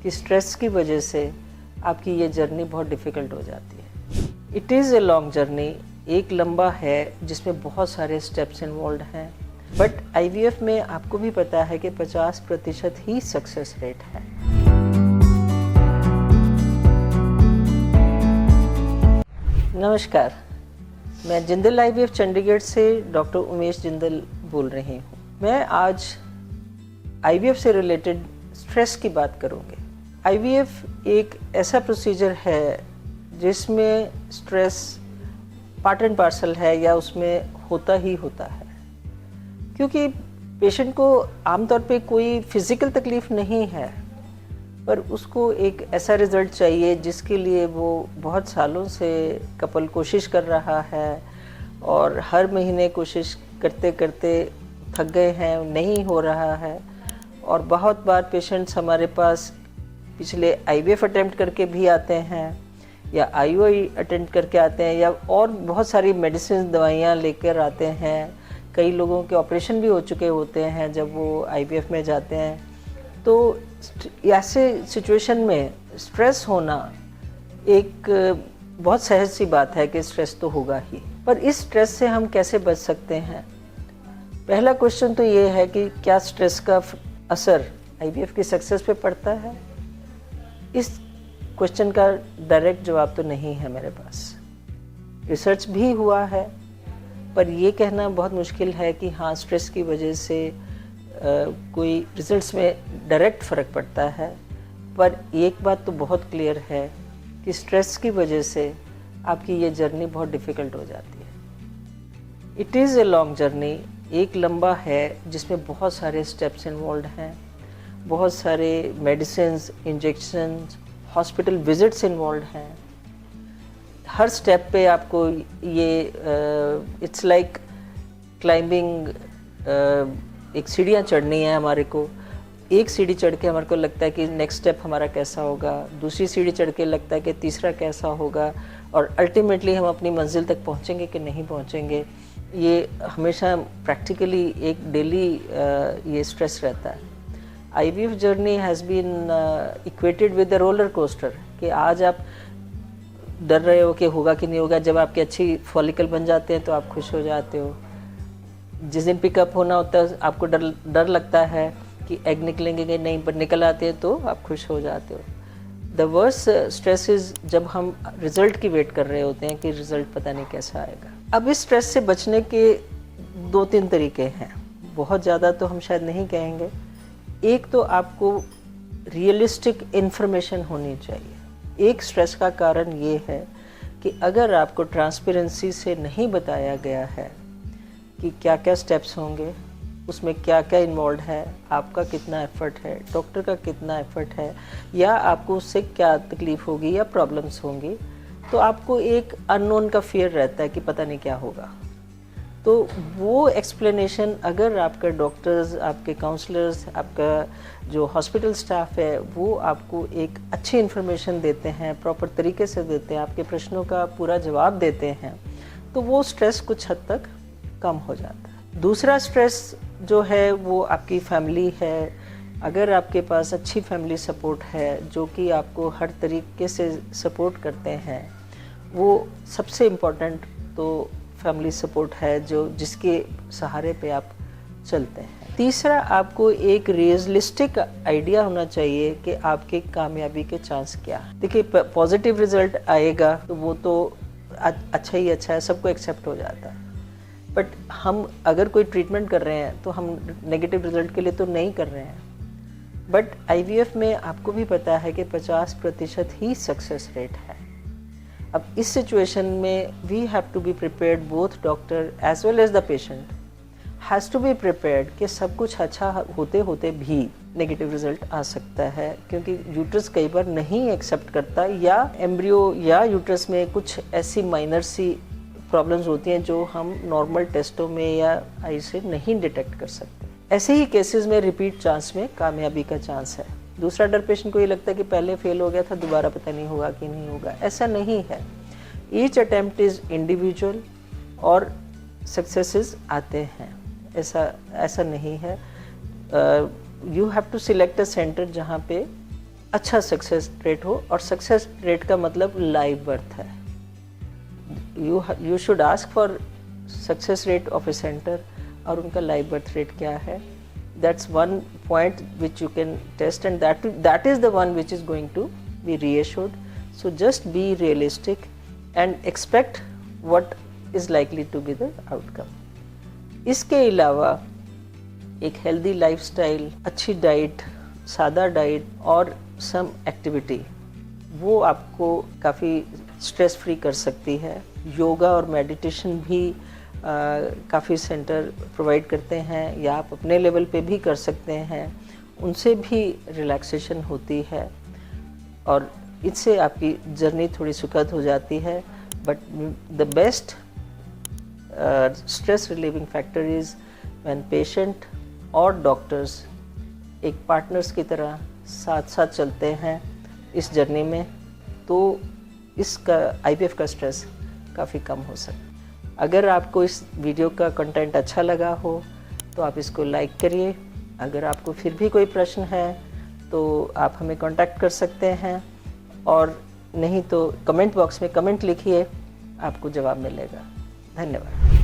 कि स्ट्रेस की वजह से आपकी ये जर्नी बहुत डिफ़िकल्ट हो जाती है। It is a long journey, एक लंबा है जिसमें बहुत सारे स्टेप्स इन्वॉल्व हैं, बट आईवीएफ में आपको भी पता है कि 50% ही सक्सेस रेट है। नमस्कार, मैं जिंदल आईवीएफ चंडीगढ़ से डॉक्टर उमेश जिंदल बोल रही हूँ। मैं आज आईवीएफ से रिलेटेड स्ट्रेस की बात करूँगी। आईवीएफ एक ऐसा प्रोसीजर है जिसमें स्ट्रेस पार्ट एंड पार्सल है या उसमें होता ही होता है, क्योंकि पेशेंट को आमतौर पे कोई फिज़िकल तकलीफ़ नहीं है, पर उसको एक ऐसा रिज़ल्ट चाहिए जिसके लिए वो बहुत सालों से कपल कोशिश कर रहा है और हर महीने कोशिश करते करते थक गए हैं, नहीं हो रहा है। और बहुत बार पेशेंट्स हमारे पास पिछले आईवीएफ अटेम्प्ट करके भी आते हैं या आईओआई अटेम्प्ट करके आते हैं या और बहुत सारी मेडिसिन दवाइयाँ लेकर आते हैं। कई लोगों के ऑपरेशन भी हो चुके होते हैं जब वो आईवीएफ में जाते हैं। तो ऐसे सिचुएशन में स्ट्रेस होना एक बहुत सहज सी बात है कि स्ट्रेस तो होगा ही, पर इस स्ट्रेस से हम कैसे बच सकते हैं? पहला क्वेश्चन तो ये है कि क्या स्ट्रेस का असर आईवीएफ की सक्सेस पे पड़ता है? इस क्वेश्चन का डायरेक्ट जवाब तो नहीं है मेरे पास। रिसर्च भी हुआ है, पर ये कहना बहुत मुश्किल है कि हाँ स्ट्रेस की वजह से कोई रिजल्ट्स में डायरेक्ट फ़र्क पड़ता है। पर एक बात तो बहुत क्लियर है कि स्ट्रेस की वजह से आपकी ये जर्नी बहुत डिफ़िकल्ट हो जाती है। It is a long journey, एक लंबा है जिसमें बहुत सारे स्टेप्स इन्वॉल्व हैं, बहुत सारे medicines, injections, hospital visits involve हैं। हर स्टेप पे आपको ये इट्स लाइक क्लाइंबिंग, एक सीढ़ियाँ चढ़नी है हमारे को। एक सीढ़ी चढ़ के हमारे को लगता है कि नेक्स्ट स्टेप हमारा कैसा होगा, दूसरी सीढ़ी चढ़ के लगता है कि तीसरा कैसा होगा, और अल्टीमेटली हम अपनी मंजिल तक पहुँचेंगे कि नहीं पहुँचेंगे। ये हमेशा प्रैक्टिकली एक डेली ये स्ट्रेस रहता है। IVF journey has been equated with the roller coaster, कि आज आप डर रहे हो कि होगा कि नहीं होगा, जब आपकी अच्छी फॉलिकल बन जाते हैं तो आप खुश हो जाते हो। जिस दिन पिकअप होना होता है आपको डर लगता है कि एग निकलेंगे कि नहीं, पर निकल आते हैं तो आप खुश हो जाते हो। द वर्स्ट स्ट्रेस इज़ जब हम रिज़ल्ट की वेट कर रहे होते हैं कि रिज़ल्ट पता नहीं कैसा आएगा। अब इस स्ट्रेस से बचने के 2-3 तरीके हैं, बहुत ज़्यादा तो हम शायद नहीं कहेंगे। एक तो आपको रियलिस्टिक इन्फॉर्मेशन होनी चाहिए। एक स्ट्रेस का कारण ये है कि अगर आपको ट्रांसपेरेंसी से नहीं बताया गया है कि क्या क्या स्टेप्स होंगे, उसमें क्या क्या इन्वॉल्व है, आपका कितना एफ़र्ट है, डॉक्टर का कितना एफ़र्ट है, या आपको उससे क्या तकलीफ़ होगी या प्रॉब्लम्स होंगी, तो आपको एक अननोन का फियर रहता है कि पता नहीं क्या होगा। तो वो एक्सप्लेनेशन अगर आपका डॉक्टर्स, आपके काउंसलर्स, आपका जो हॉस्पिटल स्टाफ है वो आपको एक अच्छी इन्फॉर्मेशन देते हैं, प्रॉपर तरीके से देते हैं, आपके प्रश्नों का पूरा जवाब देते हैं, तो वो स्ट्रेस कुछ हद तक कम हो जाता है। दूसरा स्ट्रेस जो है वो आपकी फैमिली है। अगर आपके पास अच्छी फैमिली सपोर्ट है जो कि आपको हर तरीके से सपोर्ट करते हैं, वो सबसे इम्पोर्टेंट तो फैमिली सपोर्ट है जो जिसके सहारे पे आप चलते हैं। तीसरा, आपको एक रियलिस्टिक आइडिया होना चाहिए कि आपके कामयाबी के चांस क्या है। देखिए, पॉजिटिव रिजल्ट आएगा तो वो तो अच्छा ही अच्छा है, सबको एक्सेप्ट हो जाता है। बट हम अगर कोई ट्रीटमेंट कर रहे हैं तो हम नेगेटिव रिजल्ट के लिए तो नहीं कर रहे हैं। बट आईवीएफ में आपको भी पता है कि 50% ही सक्सेस रेट है। अब इस सिचुएशन में we have to be prepared, both doctor as well as the patient has to be prepared कि सब कुछ अच्छा होते होते भी नेगेटिव रिजल्ट आ सकता है, क्योंकि यूट्रस कई बार नहीं एक्सेप्ट करता, या एम्ब्रियो या यूट्रस में कुछ ऐसी माइनर सी प्रॉब्लम्स होती हैं जो हम नॉर्मल टेस्टों में या आई से नहीं डिटेक्ट कर सकते। ऐसे ही केसेस में रिपीट चांस में कामयाबी का चांस है। दूसरा डर पेशेंट को ये लगता है कि पहले फेल हो गया था, दोबारा पता नहीं होगा कि नहीं होगा। ऐसा नहीं है। ईच अटेम्प्ट इज़ इंडिविजुअल और सक्सेसेस आते हैं, ऐसा नहीं है। You have to select a centre जहाँ पे अच्छा सक्सेस रेट हो, और सक्सेस रेट का मतलब लाइव बर्थ है। You should ask for success rate of a centre और उनका लाइव बर्थ रेट क्या है। That's one point which you can test, and that is the one which is going to be reassured. So just be realistic and expect what is likely to be the outcome. इसके अलावा एक healthy lifestyle, अच्छी diet, सादा diet और some activity, वो आपको काफ़ी stress free कर सकती है। योगा और मेडिटेशन भी काफ़ी सेंटर प्रोवाइड करते हैं, या आप अपने लेवल पे भी कर सकते हैं। उनसे भी रिलैक्सेशन होती है और इससे आपकी जर्नी थोड़ी सुखद हो जाती है। But the best stress relieving factor is when patient और डॉक्टर्स एक पार्टनर्स की तरह साथ साथ चलते हैं इस जर्नी में, तो इसका IVF का स्ट्रेस काफ़ी कम हो सकता है। अगर आपको इस वीडियो का कंटेंट अच्छा लगा हो तो आप इसको लाइक करिए। अगर आपको फिर भी कोई प्रश्न है तो आप हमें कांटेक्ट कर सकते हैं, और नहीं तो कमेंट बॉक्स में कमेंट लिखिए, आपको जवाब मिलेगा। धन्यवाद।